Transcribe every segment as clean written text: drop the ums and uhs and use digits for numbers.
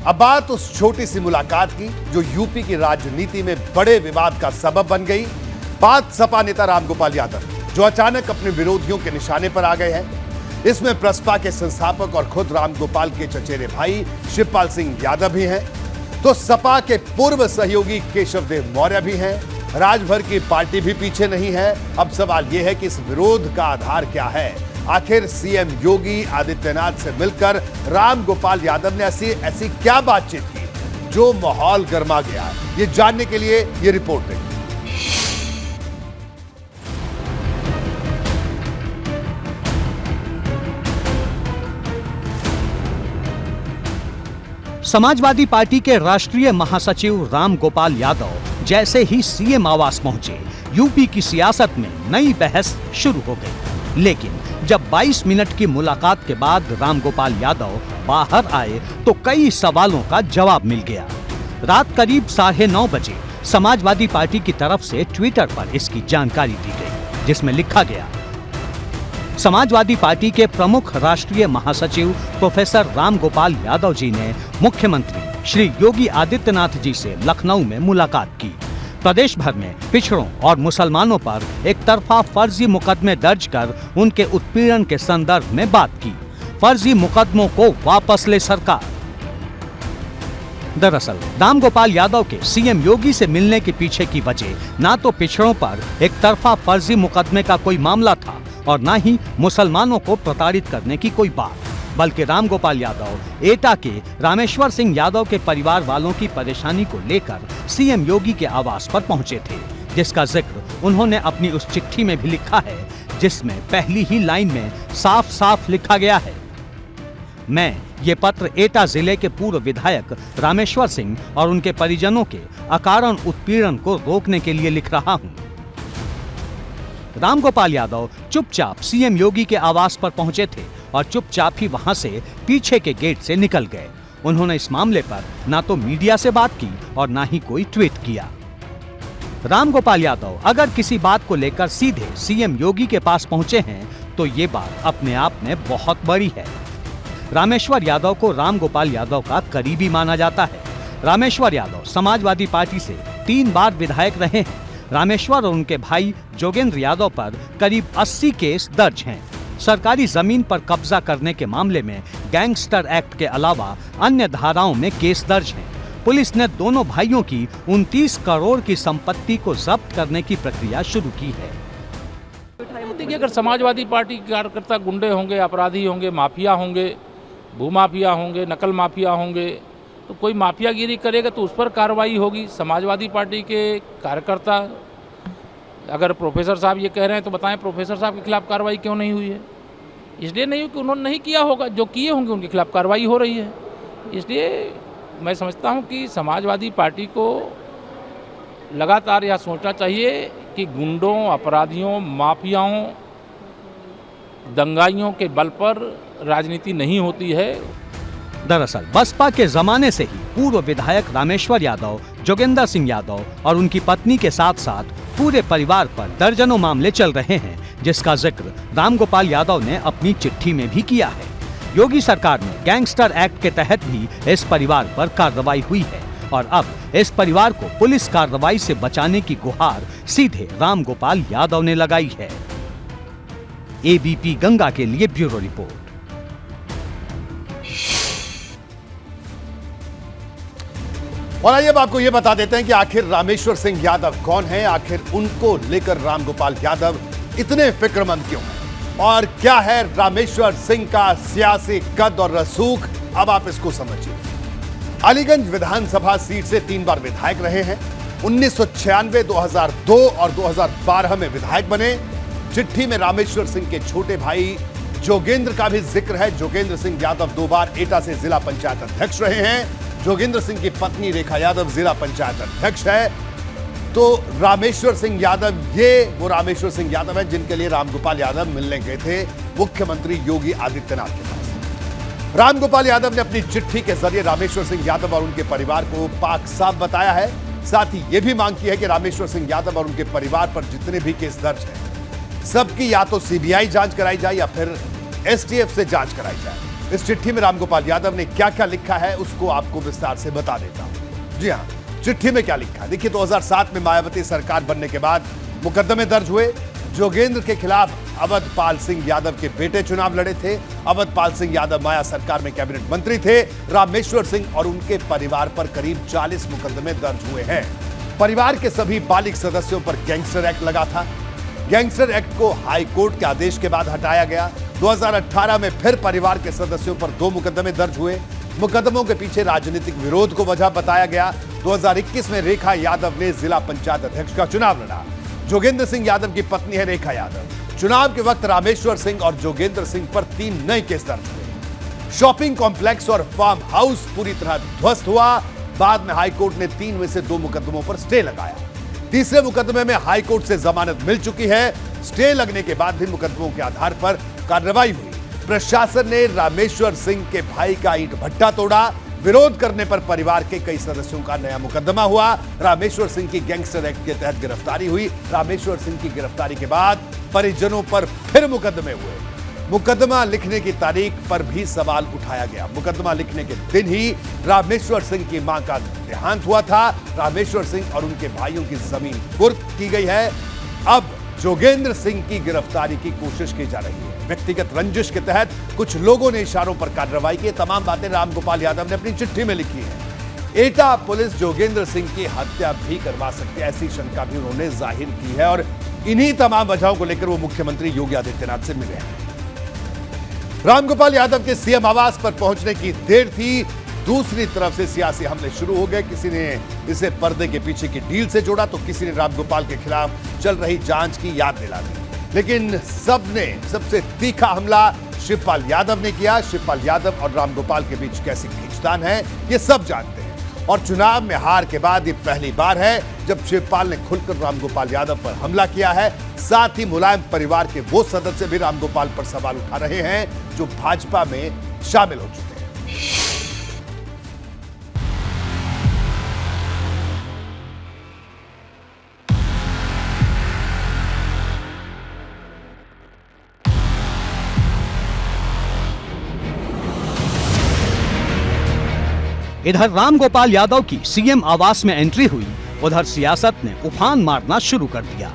अब बात उस छोटी सी मुलाकात की जो यूपी की राजनीति में बड़े विवाद का सबब बन गई। बात सपा नेता रामगोपाल यादव जो अचानक अपने विरोधियों के निशाने पर आ गए हैं। इसमें प्रसपा के संस्थापक और खुद रामगोपाल के चचेरे भाई शिवपाल सिंह यादव भी हैं, तो सपा के पूर्व सहयोगी केशवदेव मौर्य भी हैं। राजभर की पार्टी भी पीछे नहीं है। अब सवाल यह है कि इस विरोध का आधार क्या है। आखिर सीएम योगी आदित्यनाथ से मिलकर रामगोपाल यादव ने ऐसी क्या बातचीत की जो माहौल गर्मा गया। ये जानने के लिए ये रिपोर्ट देखिए। समाजवादी पार्टी के राष्ट्रीय महासचिव रामगोपाल यादव जैसे ही सीएम आवास पहुंचे, यूपी की सियासत में नई बहस शुरू हो गई। लेकिन जब 22 मिनट की मुलाकात के बाद रामगोपाल यादव बाहर आए तो कई सवालों का जवाब मिल गया। रात करीब 9:30 बजे समाजवादी पार्टी की तरफ से ट्विटर पर इसकी जानकारी दी गई, जिसमें लिखा गया, समाजवादी पार्टी के प्रमुख राष्ट्रीय महासचिव प्रोफेसर रामगोपाल यादव जी ने मुख्यमंत्री श्री योगी आदित्यनाथ जी से लखनऊ में मुलाकात की। प्रदेश भर में पिछड़ों और मुसलमानों पर एक तरफा फर्जी मुकदमे दर्ज कर उनके उत्पीड़न के संदर्भ में बात की। फर्जी मुकदमों को वापस ले सरकार। दरअसल रामगोपाल यादव के सीएम योगी से मिलने के पीछे की वजह ना तो पिछड़ों पर एक तरफा फर्जी मुकदमे का कोई मामला था और न ही मुसलमानों को प्रताड़ित करने की कोई बात, बल्कि रामगोपाल यादव एटा के रामेश्वर सिंह यादव के परिवार वालों की परेशानी को लेकर सीएम योगी के आवास पर पहुंचे थे, जिसका जिक्र उन्होंने अपनी उस चिट्ठी में भी लिखा है, जिसमें पहली ही लाइन में साफ साफ लिखा गया है, मैं ये पत्र एटा जिले के पूर्व विधायक रामेश्वर सिंह और उनके परिजनों के अकारण उत्पीड़न को रोकने के लिए लिख रहा हूँ। रामगोपाल यादव चुपचाप सीएम योगी के आवास पर पहुंचे थे और चुपचाप ही वहां से पीछे के गेट से निकल गए। उन्होंने इस मामले पर ना तो मीडिया से बात की और ना ही कोई ट्वीट किया। रामगोपाल यादव अगर किसी बात को लेकर सीधे सीएम योगी के पास पहुंचे हैं तो ये बात अपने आप में बहुत बड़ी है। रामेश्वर यादव को रामगोपाल यादव का करीबी माना जाता है। रामेश्वर यादव समाजवादी पार्टी से 3 बार विधायक रहे हैं। रामेश्वर और उनके भाई जोगेंद्र यादव पर करीब 80 केस दर्ज हैं। सरकारी जमीन पर कब्जा करने के मामले में गैंगस्टर एक्ट के अलावा अन्य धाराओं में केस दर्ज हैं। पुलिस ने दोनों भाइयों की 29 करोड़ की संपत्ति को जब्त करने की प्रक्रिया शुरू की है। देखिए, अगर समाजवादी पार्टी के कार्यकर्ता गुंडे होंगे, अपराधी होंगे, माफिया होंगे, भूमाफिया होंगे, नकल माफिया होंगे, तो कोई माफियागिरी करेगा तो उस पर कार्रवाई होगी। समाजवादी पार्टी के कार्यकर्ता, अगर प्रोफेसर साहब ये कह रहे हैं तो बताएं प्रोफेसर साहब के खिलाफ कार्रवाई क्यों नहीं हुई है। इसलिए नहीं कि उन्होंने नहीं किया होगा, जो किए होंगे उनके खिलाफ कार्रवाई हो रही है। इसलिए मैं समझता हूँ कि समाजवादी पार्टी को लगातार यह सोचना चाहिए कि गुंडों, अपराधियों, माफियाओं, दंगाइयों के बल पर राजनीति नहीं होती है। दरअसल बसपा के जमाने से ही पूर्व विधायक रामेश्वर यादव, जोगेंद्र सिंह यादव और उनकी पत्नी के साथ साथ पूरे परिवार पर दर्जनों मामले चल रहे हैं, जिसका जिक्र रामगोपाल यादव ने अपनी चिट्ठी में भी किया है। योगी सरकार में गैंगस्टर एक्ट के तहत भी इस परिवार पर कार्रवाई हुई है और अब इस परिवार को पुलिस कार्रवाई से बचाने की गुहार सीधे रामगोपाल यादव ने लगाई है। एबीपी गंगा के लिए ब्यूरो रिपोर्ट। और आइए अब आपको यह बता देते हैं कि आखिर रामेश्वर सिंह यादव कौन है, आखिर उनको लेकर रामगोपाल यादव इतने फिक्रमंद क्यों हैं और क्या है रामेश्वर सिंह का सियासी कद और रसूख। अब आप इसको समझिए। अलीगंज विधानसभा सीट से 3 बार विधायक रहे हैं। 1996, 2002 और 2012 में विधायक बने। चिट्ठी में रामेश्वर सिंह के छोटे भाई जोगेंद्र का भी जिक्र है। जोगेंद्र सिंह यादव 2 बार एटा से जिला पंचायत अध्यक्ष रहे हैं। जोगेंद्र सिंह की पत्नी रेखा यादव जिला पंचायत अध्यक्ष है। तो रामेश्वर सिंह यादव, ये वो रामेश्वर सिंह यादव है जिनके लिए रामगोपाल यादव मिलने गए थे मुख्यमंत्री योगी आदित्यनाथ के पास। रामगोपाल यादव ने अपनी चिट्ठी के जरिए रामेश्वर सिंह यादव और उनके परिवार को पाक साफ बताया है। साथ ही यह भी मांग की है कि रामेश्वर सिंह यादव और उनके परिवार पर जितने भी केस दर्ज हैं, सबकी या तो सीबीआई जांच कराई जाए या फिर एसटीएफ से जांच कराई जाए। इस चिट्ठी में रामगोपाल यादव ने क्या क्या लिखा है उसको आपको विस्तार से बता देता हूं। जी हां, चिट्ठी में क्या लिखा? देखिए, 2007 में मायावती सरकार बनने के बाद मुकदमे दर्ज हुए। जोगेंद्र के खिलाफ अवधपाल सिंह यादव के बेटे चुनाव लड़े थे। अवधपाल सिंह यादव माया सरकार में कैबिनेट मंत्री थे। रामेश्वर सिंह और उनके परिवार पर करीब 40 मुकदमे दर्ज हुए हैं। परिवार के सभी बालिग सदस्यों पर गैंगस्टर एक्ट लगा था। गैंगस्टर एक्ट को हाई कोर्ट के आदेश के बाद हटाया गया। 2018 में फिर परिवार के सदस्यों पर 2 मुकदमे दर्ज हुए। मुकदमों के पीछे राजनीतिक विरोध को वजह बताया गया। 2021 में रेखा यादव ने जिला पंचायत अध्यक्ष का चुनाव लड़ा। जोगेंद्र सिंह यादव की पत्नी है रेखा यादव। चुनाव के वक्त रामेश्वर सिंह और जोगेंद्र सिंह पर 3 नए केस दर्ज हुए। शॉपिंग कॉम्प्लेक्स और फार्म हाउस पूरी तरह ध्वस्त हुआ। बाद में हाईकोर्ट ने 3 में से 2 मुकदमों पर स्टे लगाया। तीसरे मुकदमे में हाईकोर्ट से जमानत मिल चुकी है। स्टे लगने के बाद भी मुकदमों के आधार पर कार्रवाई हुई। प्रशासन ने रामेश्वर सिंह के भाई का ईंट भट्टा तोड़ा। विरोध करने पर परिवार के कई सदस्यों का नया मुकदमा हुआ। रामेश्वर सिंह की गैंगस्टर एक्ट के तहत गिरफ्तारी हुई। रामेश्वर सिंह की गिरफ्तारी के बाद परिजनों पर फिर मुकदमे हुए। मुकदमा लिखने की तारीख पर भी सवाल उठाया गया। मुकदमा लिखने के दिन ही रामेश्वर सिंह की मां का देहांत हुआ था। रामेश्वर सिंह और उनके भाइयों की जमीन कुर्क की गई है। अब जोगेंद्र सिंह की गिरफ्तारी की कोशिश की जा रही है। व्यक्तिगत रंजिश के तहत कुछ लोगों ने इशारों पर कार्रवाई की। तमाम बातें रामगोपाल यादव ने अपनी चिट्ठी में लिखी है। एटा पुलिस जोगेंद्र सिंह की हत्या भी करवा सकती है, ऐसी शंका भी उन्होंने जाहिर की है। और इन्हीं तमाम वजहों को लेकर वो मुख्यमंत्री योगी आदित्यनाथ से मिले हैं। रामगोपाल यादव के सीएम आवास पर पहुंचने की देर थी। दूसरी तरफ से सियासी हमले शुरू हो गए। किसी ने इसे पर्दे के पीछे की डील से जोड़ा तो किसी ने रामगोपाल के खिलाफ चल रही जांच की याद दिला दी। लेकिन सबसे तीखा हमला शिवपाल यादव ने किया। शिवपाल यादव और रामगोपाल के बीच कैसी खींचतान है ये सब जानते हैं। और चुनाव में हार के बाद ये पहली बार है जब शिवपाल ने खुलकर रामगोपाल यादव पर हमला किया है। साथ ही मुलायम परिवार के वो सदस्य भी रामगोपाल पर सवाल उठा रहे हैं जो भाजपा में शामिल हो चुके हैं। इधर रामगोपाल यादव की सीएम आवास में एंट्री हुई, उधर सियासत ने उफान मारना शुरू कर दिया।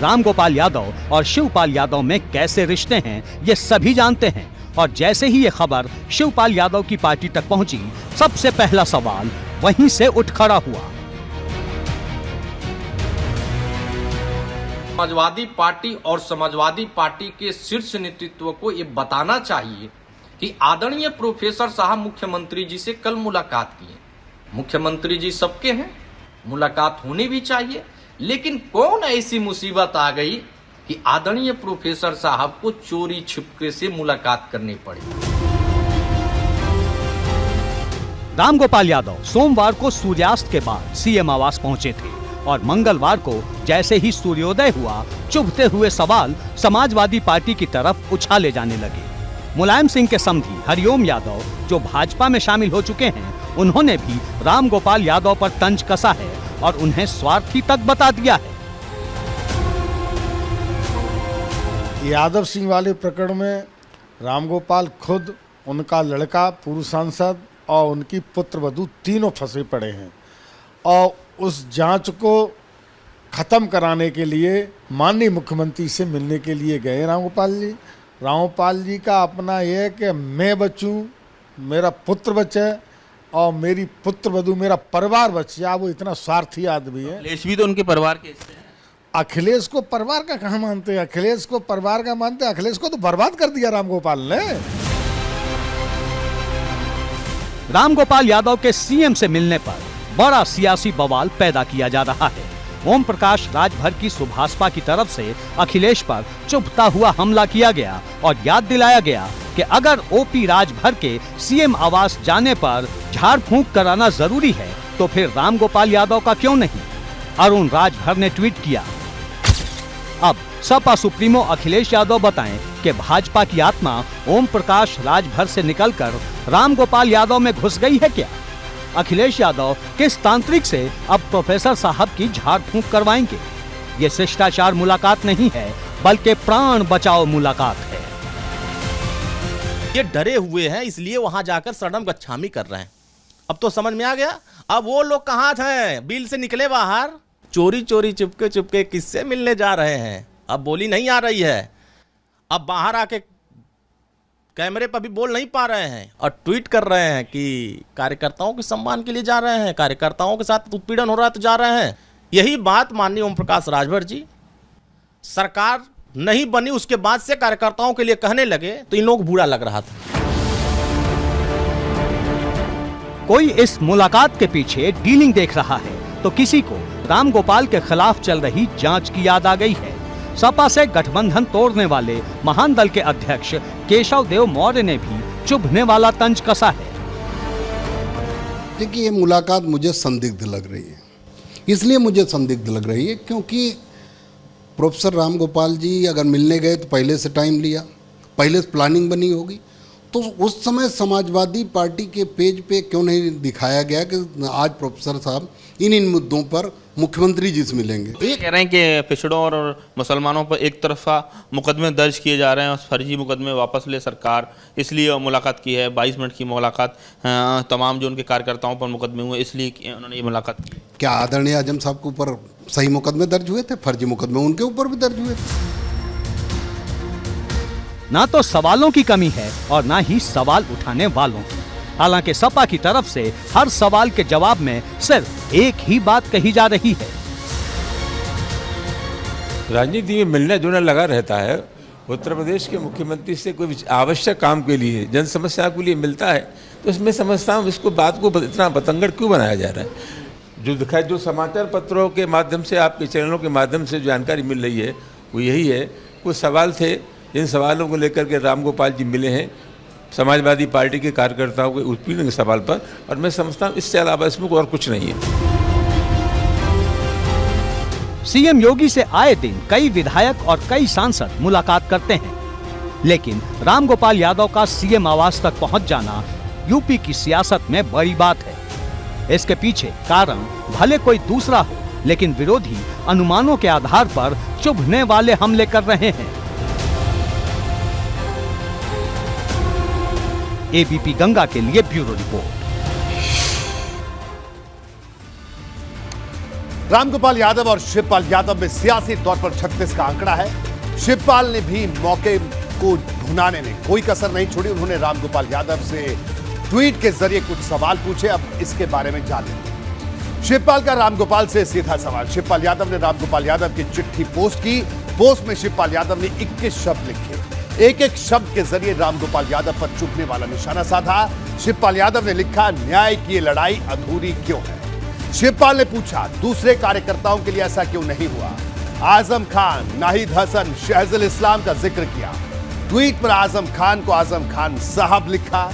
रामगोपाल यादव और शिवपाल यादव में कैसे रिश्ते हैं ये सभी जानते हैं। और जैसे ही ये खबर शिवपाल यादव की पार्टी तक पहुंची, सबसे पहला सवाल वहीं से उठ खड़ा हुआ। समाजवादी पार्टी और समाजवादी पार्टी के शीर्ष नेतृत्व को ये बताना चाहिए कि आदरणीय प्रोफेसर साहब मुख्यमंत्री जी से कल मुलाकात की है। मुख्यमंत्री जी सबके हैं, मुलाकात होनी भी चाहिए। लेकिन कौन ऐसी मुसीबत आ गई कि आदरणीय प्रोफेसर साहब को चोरी छिपके से मुलाकात करनी पड़ी। रामगोपाल यादव सोमवार को सूर्यास्त के बाद सीएम आवास पहुंचे थे और मंगलवार को जैसे ही सूर्योदय हुआ, चुभते हुए सवाल समाजवादी पार्टी की तरफ उछाले जाने लगे। मुलायम सिंह के समधी हरिओम यादव जो भाजपा में शामिल हो चुके हैं, उन्होंने भी रामगोपाल यादव पर तंज कसा है और उन्हें स्वार्थी तक बता दिया है। यादव सिंह वाले प्रकरण में रामगोपाल खुद, उनका लड़का पूर्व सांसद और उनकी पुत्रवधू तीनों फंसे पड़े हैं। और उस जांच को खत्म कराने के लिए माननीय मुख्यमंत्री से मिलने के लिए गए रामगोपाल जी का अपना ये है कि मैं बचूं, मेरा पुत्र बचे और मेरी पुत्रवधू, मेरा परिवार बचे। वो इतना स्वार्थी आदमी है। अखिलेश भी तो उनके परिवार के हिस्से हैं। अखिलेश को परिवार का कहाँ मानते हैं? अखिलेश को परिवार का मानते हैं? अखिलेश को तो बर्बाद कर दिया रामगोपाल ने। रामगोपाल यादव के सीएम से मिलने पर बड़ा सियासी बवाल पैदा किया जा रहा है। ओम प्रकाश राजभर की सुभाषपा की तरफ से अखिलेश पर चुभता हुआ हमला किया गया और याद दिलाया गया कि अगर ओपी राजभर के सीएम आवास जाने पर झाड़ फूंक कराना जरूरी है तो फिर रामगोपाल यादव का क्यों नहीं। अरुण राजभर ने ट्वीट किया, अब सपा सुप्रीमो अखिलेश यादव बताएं कि भाजपा की आत्मा ओम प्रकाश राजभर से निकलकर रामगोपाल यादव में घुस गई है क्या? अखिलेश यादव किस तांत्रिक से अब प्रोफेसर साहब की झाड़ फूंक करवाएंगे? ये शिष्टाचार मुलाकात नहीं है बल्कि प्राण बचाओ मुलाकात है। ये डरे हुए हैं, इसलिए वहां जाकर शरणम गच्छामी कर रहे हैं। अब तो समझ में आ गया। अब वो लोग कहाँ थे, बिल से निकले बाहर, चोरी चोरी चुपके चुपके किससे मिलने जा रहे हैं। अब बोली नहीं आ रही है, अब बाहर आके कैमरे पर भी बोल नहीं पा रहे हैं और ट्वीट कर रहे हैं कि कार्यकर्ताओं के सम्मान के लिए जा रहे हैं, कार्यकर्ताओं के साथ उत्पीड़न हो रहा है तो जा रहे हैं। यही बात माननीय ओम प्रकाश राजभर जी सरकार नहीं बनी उसके बाद से कार्यकर्ताओं के लिए कहने लगे तो इन लोगों को बुरा लग रहा था। कोई इस मुलाकात के पीछे डीलिंग देख रहा है तो किसी को राम गोपाल के खिलाफ चल रही जांच की याद आ गई है। सपा से गठबंधन तोड़ने वाले महान दल के अध्यक्ष केशव देव मौर्य ने भी चुभने वाला तंज कसा है। देखिए, ये मुलाकात मुझे संदिग्ध लग रही है। इसलिए मुझे संदिग्ध लग रही है क्योंकि प्रोफेसर राम गोपाल जी अगर मिलने गए तो पहले से टाइम लिया, पहले से प्लानिंग बनी होगी, तो उस समय समाजवादी पार्टी के पेज पे क्यों नहीं दिखाया गया कि आज प्रोफेसर साहब इन मुद्दों पर मुख्यमंत्री जी से मिलेंगे। ये कह रहे हैं कि पिछड़ों और मुसलमानों पर एक तरफा मुकदमे दर्ज किए जा रहे हैं और फर्जी मुकदमे वापस ले सरकार, इसलिए मुलाकात की है। 22 मिनट की मुलाकात, तमाम जो उनके कार्यकर्ताओं पर मुकदमे हुए इसलिए उन्होंने ये मुलाकात की। क्या आदरणीय आजम साहब के ऊपर सही मुकदमे दर्ज हुए थे? फर्जी मुकदमे उनके ऊपर भी दर्ज हुए थे। ना तो सवालों की कमी है और ना ही सवाल उठाने वालों की। हालांकि सपा की तरफ से हर सवाल के जवाब में सिर्फ एक ही बात कही जा रही है। राजनीति में मिलना जुलना लगा रहता है। उत्तर प्रदेश के मुख्यमंत्री से कोई आवश्यक काम के लिए, जन समस्या के लिए मिलता है तो इसमें समझता हूँ इसको बात को इतना बतंगड़ क्यों बनाया जा रहा है। जो दिखाई, जो समाचार पत्रों के माध्यम से, आपके चैनलों के माध्यम से जो जानकारी मिल रही है वो यही है। कुछ सवाल थे, इन सवालों को लेकर के राम गोपाल जी मिले हैं समाजवादी पार्टी के कार्यकर्ताओं के उत्पीड़न के सवाल पर, और मैं समझता हूँ इससे अलावा इसमें और कुछ नहीं है। सीएम योगी से आए दिन कई विधायक और कई सांसद मुलाकात करते हैं, लेकिन राम गोपाल यादव का सीएम आवास तक पहुंच जाना यूपी की सियासत में बड़ी बात है। इसके पीछे कारण भले कोई दूसरा हो, लेकिन विरोधी अनुमानों के आधार पर चुभने वाले हमले कर रहे हैं। एबीपी गंगा के लिए ब्यूरो रिपोर्ट। रामगोपाल यादव और शिवपाल यादव में सियासी तौर पर 36 का आंकड़ा है। शिवपाल ने भी मौके को ढूंढने में कोई कसर नहीं छोड़ी। उन्होंने रामगोपाल यादव से ट्वीट के जरिए कुछ सवाल पूछे। अब इसके बारे में जान लेंगे। शिवपाल का रामगोपाल से सीधा सवाल। शिवपाल यादव ने रामगोपाल यादव की चिट्ठी पोस्ट की। पोस्ट में शिवपाल यादव ने 21 शब्द लिखे। एक एक शब्द के जरिए रामगोपाल यादव पर चुभने वाला निशाना साधा। शिवपाल यादव ने लिखा, न्याय की ये लड़ाई अधूरी क्यों है। शिवपाल ने पूछा, दूसरे कार्यकर्ताओं के लिए ऐसा क्यों नहीं हुआ। आजम खान, नाहिद हसन, शहजुल इस्लाम का जिक्र किया। ट्वीट पर आजम खान को आजम खान साहब लिखा।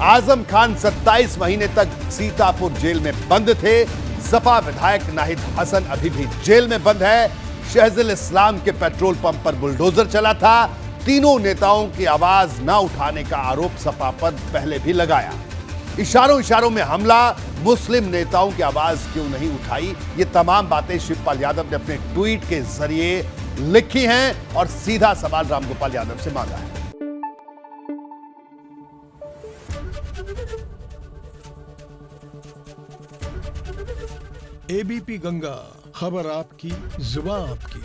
आजम खान 27 महीने तक सीतापुर जेल में बंद थे। सपा विधायक नाहिद हसन अभी भी जेल में बंद है। शहजुल इस्लाम के पेट्रोल पंप पर बुलडोजर चला था। तीनों नेताओं की आवाज न उठाने का आरोप सपा पर पहले भी लगाया। इशारों इशारों में हमला, मुस्लिम नेताओं की आवाज क्यों नहीं उठाई। ये तमाम बातें शिवपाल यादव ने अपने ट्वीट के जरिए लिखी हैं और सीधा सवाल रामगोपाल यादव से मांगा है। एबीपी गंगा, खबर आपकी, जुबान आपकी।